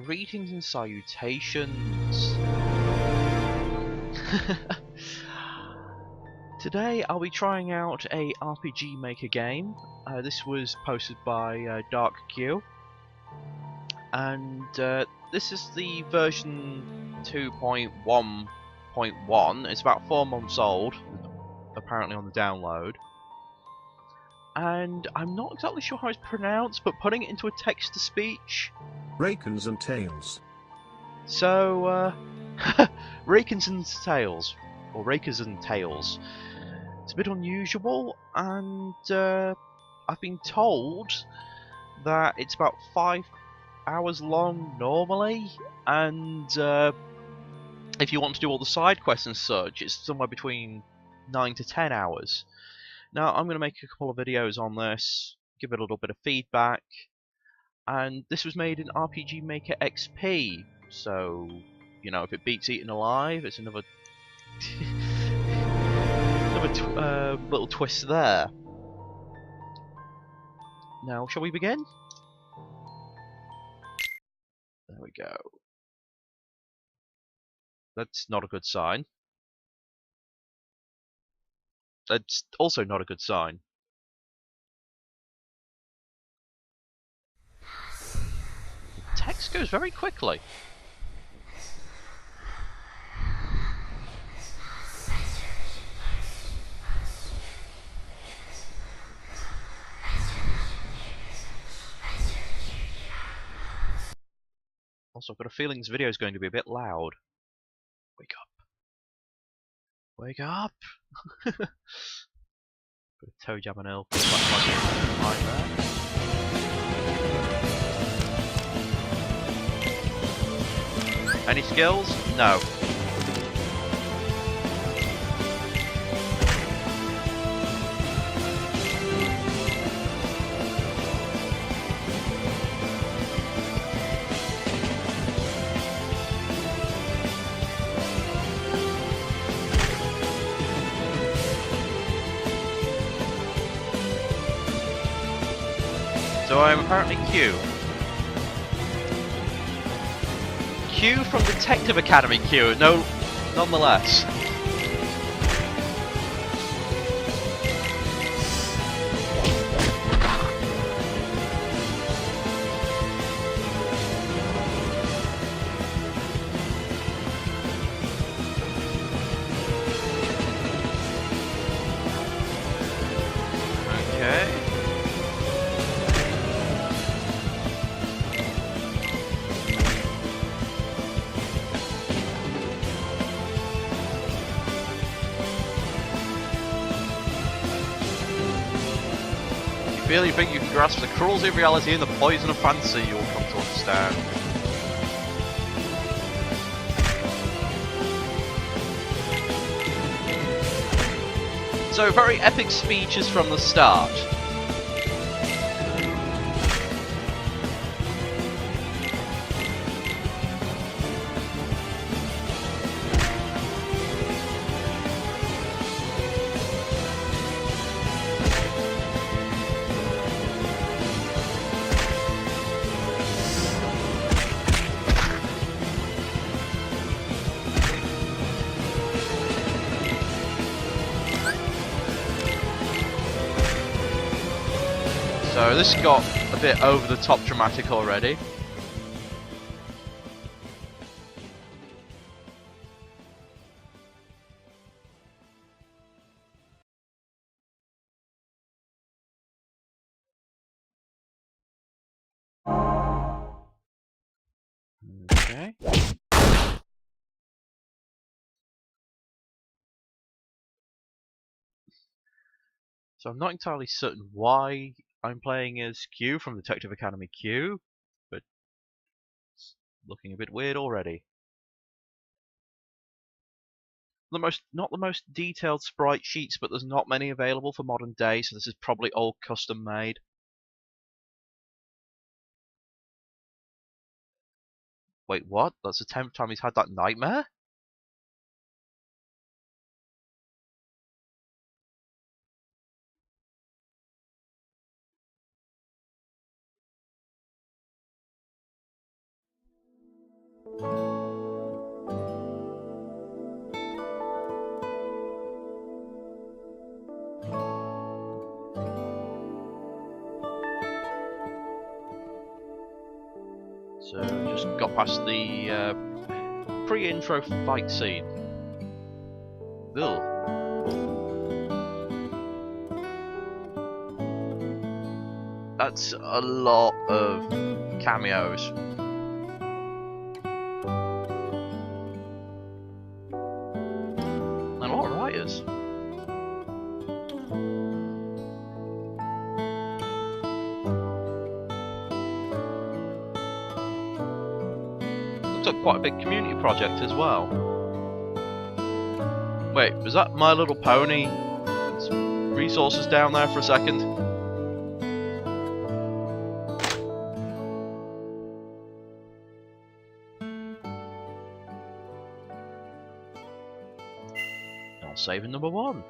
Greetings and salutations. Today I'll be trying out a RPG Maker game. This was posted by Dark Kyu and this is the version 2.1.1. It's about 4 months old, apparently on the download. And I'm not exactly sure how it's pronounced, but putting it into a text-to-speech. Rakenzarn Tales. So, Rakenzarn Tales, or Rakenzarn Tales. It's a bit unusual, and I've been told that it's about 5 hours long normally, and if you want to do all the side quests and such, it's somewhere between 9 to 10 hours. Now, I'm going to make a couple of videos on this, give it a little bit of feedback, and this was made in RPG Maker XP, so, you know, if it beats Eaten Alive, it's another, little twist there. Now, shall we begin? There we go. That's not a good sign. That's also not a good sign. Text goes very quickly. Also, I've got a feeling this video is going to be a bit loud. Wake up. Wake up! Put a toe jam and L. Right there. Any skills? No. So I am apparently Q. Q from Detective Academy Q, no, nonetheless. Okay. Really think you can grasp the cruelty of reality and the poison of fantasy, you'll come to understand. So, very epic speeches from the start. So this got a bit over the top dramatic already. Okay. So I'm not entirely certain why I'm playing as Q from Detective Academy Q, but it's looking a bit weird already. Not the most detailed sprite sheets, but there's not many available for modern day, so this is probably all custom made. Wait, what? That's the 10th time he's had that nightmare? So just got past the pre-intro fight scene. Ugh. That's a lot of cameos. And a lot of writers. Looks like quite a big community project as well. Wait, was that My Little Pony? Some resources down there for a second. I'll save in number 1.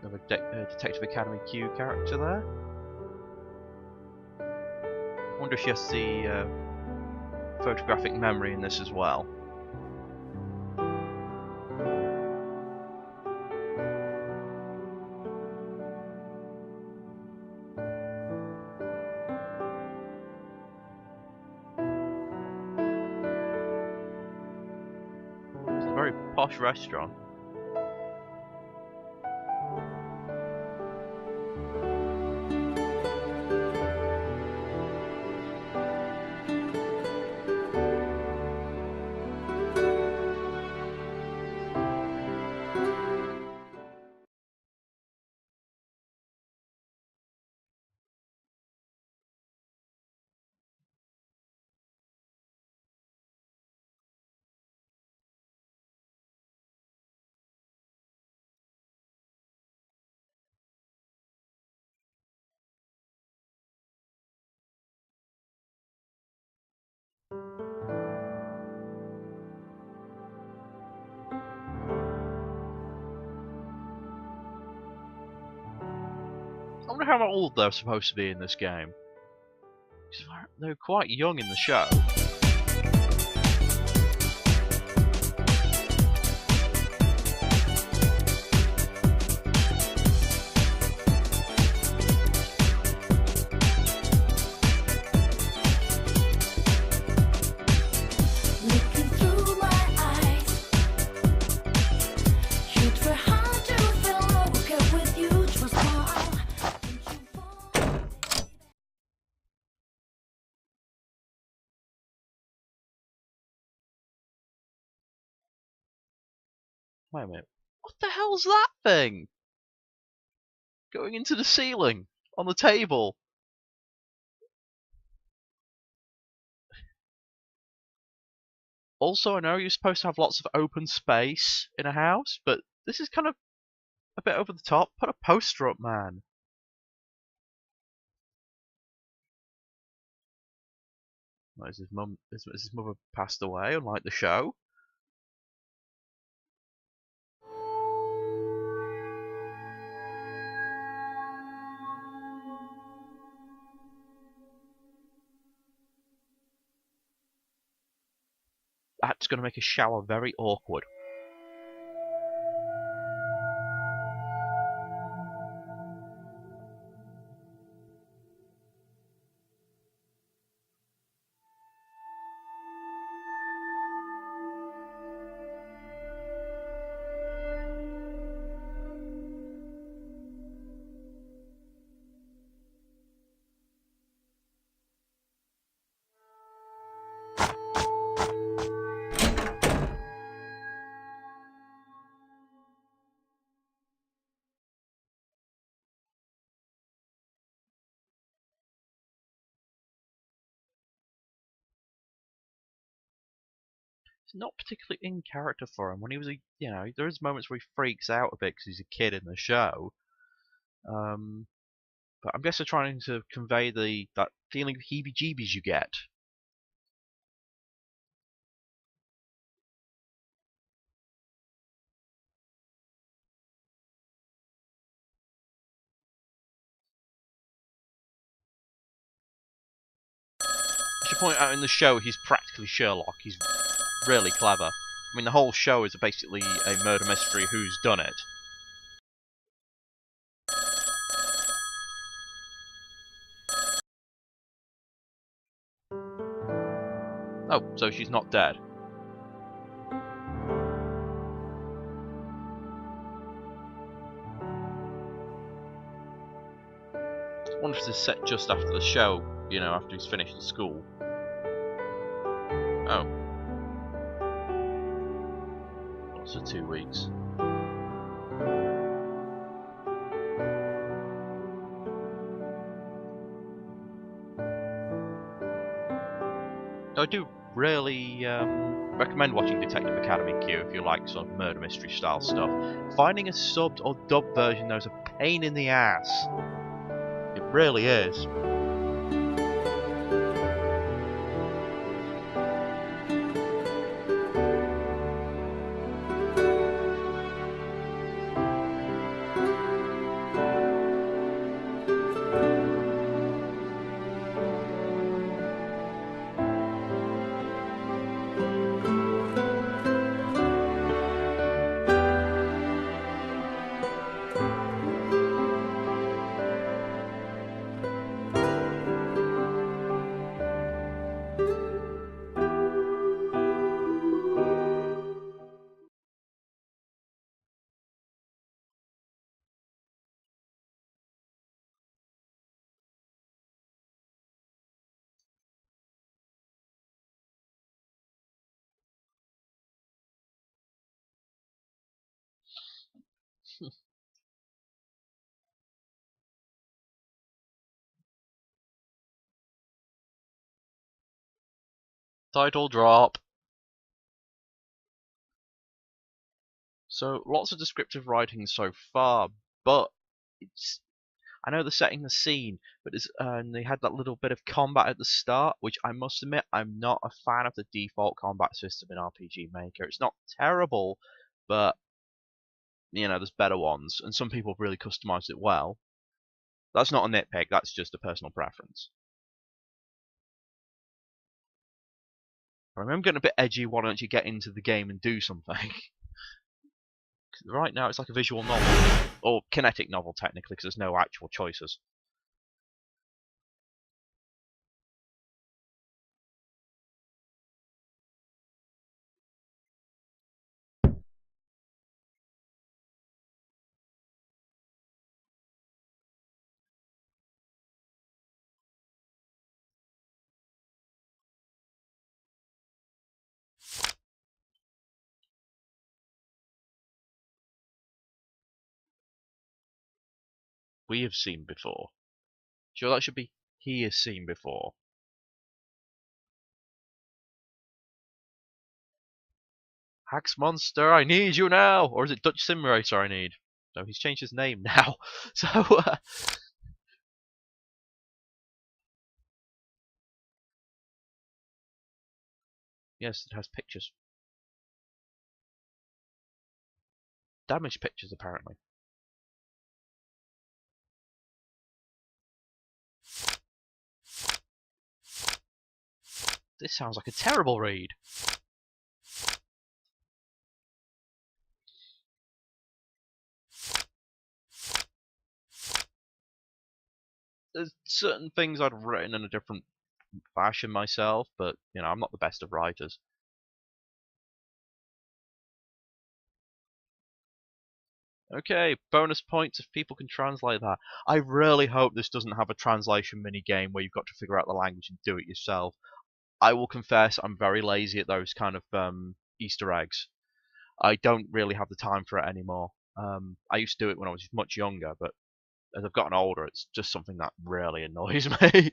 Another Detective Academy Q character there. Wonder if she has the photographic memory in this as well. It's a very posh restaurant. I wonder how old they're supposed to be in this game. They're quite young in the show. Wait a minute. What the hell's that thing? Going into the ceiling on the table. Also, I know you're supposed to have lots of open space in a house, but this is kind of a bit over the top. Put a poster up, man. Has his mother passed away, unlike the show? That's going to make a shower very awkward. It's not particularly in character for him. When he was there is moments where he freaks out a bit because he's a kid in the show. But I'm guessing trying to convey that feeling of heebie-jeebies you get. I should point out in the show he's practically Sherlock. He's really clever. I mean, the whole show is basically a murder mystery, who's done it. Oh, so she's not dead. I wonder if this is set just after the show, you know, after he's finished at school. Oh. So 2 weeks. I do really recommend watching Detective Academy Q if you like sort of murder mystery style stuff. Finding a subbed or dubbed version though is a pain in the ass. It really is. Title drop. So lots of descriptive writing so far, but it's, I know they're setting the scene, but they had that little bit of combat at the start, which I must admit I'm not a fan of the default combat system in RPG Maker. It's not terrible, but you know there's better ones, and some people have really customized it well. That's not a nitpick. That's just a personal preference. I remember getting a bit edgy. Why don't you get into the game and do something? Right now it's like a visual novel, or kinetic novel technically, because there's no actual choices. We have seen before. Sure, that should be he has seen before. Hax Monster, I need you now! Or is it Dutch Simulator I need? No, he's changed his name now. So, yes, it has pictures. Damaged pictures, apparently. This sounds like a terrible read. There's certain things I'd have written in a different fashion myself, but, you know, I'm not the best of writers. Okay, bonus points if people can translate that. I really hope this doesn't have a translation mini game where you've got to figure out the language and do it yourself. I will confess I'm very lazy at those kind of Easter eggs. I don't really have the time for it anymore. I used to do it when I was much younger, but as I've gotten older, it's just something that really annoys me.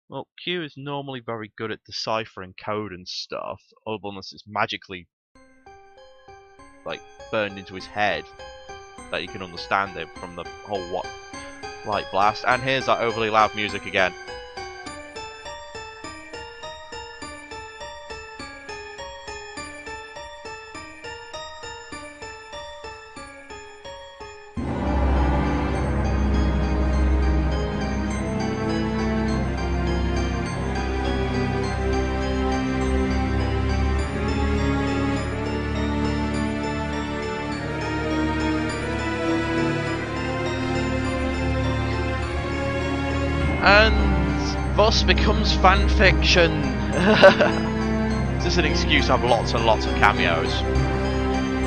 Well, Q is normally very good at deciphering code and stuff, other unless it's magically like burned into his head that he can understand it from the whole light blast. And here's that overly loud music again. and thus becomes fanfiction. It's just an excuse to have lots and lots of cameos.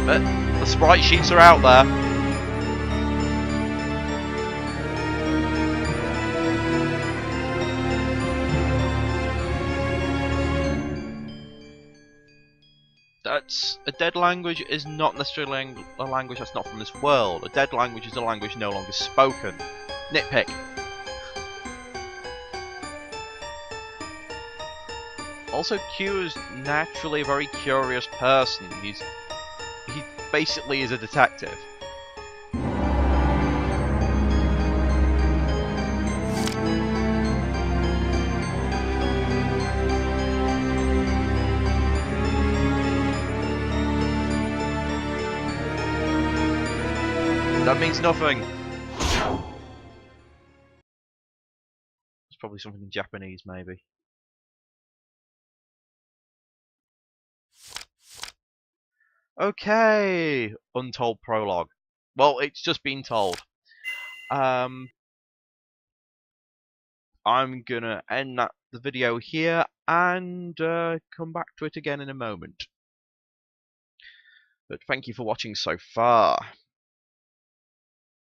But the sprite sheets are out there. That's a dead language is not necessarily a language that's not from this world. A dead language is a language no longer spoken. Nitpick. Also, Q is naturally a very curious person. He basically is a detective. That means nothing. It's probably something in Japanese, maybe. Okay, untold prologue. Well, it's just been told. I'm gonna end the video here and come back to it again in a moment. But thank you for watching so far.